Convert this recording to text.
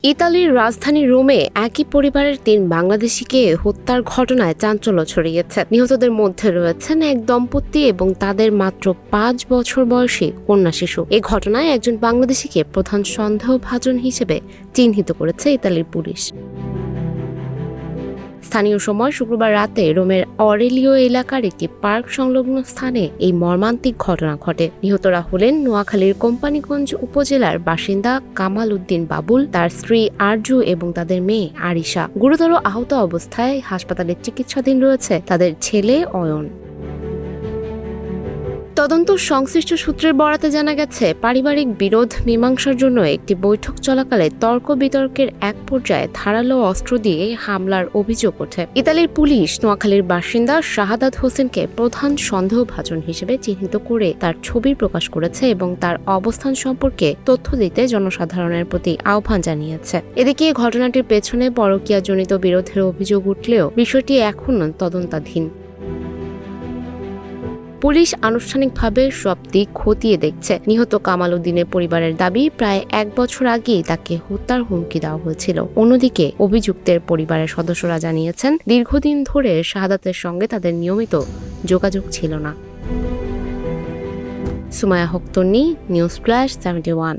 ইতালির রাজধানী রোমে একই পরিবারের ৩ বাংলাদেশিকে হত্যার ঘটনায় চাঞ্চল্য ছড়িয়েছে। নিহতদের মধ্যে রয়েছেন এক দম্পতি এবং তাদের মাত্র ৫ বছর বয়সী কন্যা শিশু। এই ঘটনায় একজন বাংলাদেশিকে প্রধান সন্দেহভাজন হিসেবে চিহ্নিত করেছে ইতালির পুলিশ। স্থানীয় সময় শুক্রবার রাতে রোমের অরেলিও এলাকার একটি পার্ক সংলগ্ন স্থানে এই মর্মান্তিক ঘটনা ঘটে। নিহতরা হলেন নোয়াখালীর কোম্পানীগঞ্জ উপজেলার বাসিন্দা কামাল উদ্দিন বাবুল, তার স্ত্রী আরজু এবং তাদের মেয়ে আরিশা। গুরুতর আহত অবস্থায় হাসপাতালে চিকিৎসাধীন রয়েছে তাদের ছেলে অয়ন। তদন্ত সংশ্লিষ্ট সূত্রের বরাতে জানা গেছে, পারিবারিক বিরোধ মীমাংসার জন্য একটি বৈঠক চলাকালে তর্ক বিতর্কের এক পর্যায়ে ধারালো অস্ত্র দিয়ে হামলার অভিযোগ ওঠে। ইতালির পুলিশ নোয়াখালীর বাসিন্দা শাহাদাত হোসেনকে প্রধান সন্দেহভাজন হিসেবে চিহ্নিত করে তার ছবি প্রকাশ করেছে এবং তার অবস্থান সম্পর্কে তথ্য দিতে জনসাধারণের প্রতি আহ্বান জানিয়েছে। এদিকে ঘটনাটির পেছনে পরকীয়াজনিত বিরোধের অভিযোগ উঠলেও বিষয়টি এখনো তদন্তাধীন। পুলিশ আনুষ্ঠানিকভাবে সব দিক খতিয়ে দেখছে। নিহত কামাল উদ্দিনের পরিবারের দাবি, প্রায় ১ বছর আগেই তাকে হত্যার হুমকি দেওয়া হয়েছিল। অন্যদিকে অভিযুক্তের পরিবারের সদস্যরা জানিয়েছেন, দীর্ঘদিন ধরে শাহাদাতের সঙ্গে তাদের নিয়মিত যোগাযোগ ছিল না। সুমায়া হক তন্নি, নিউজ ফ্ল্যাশ 71।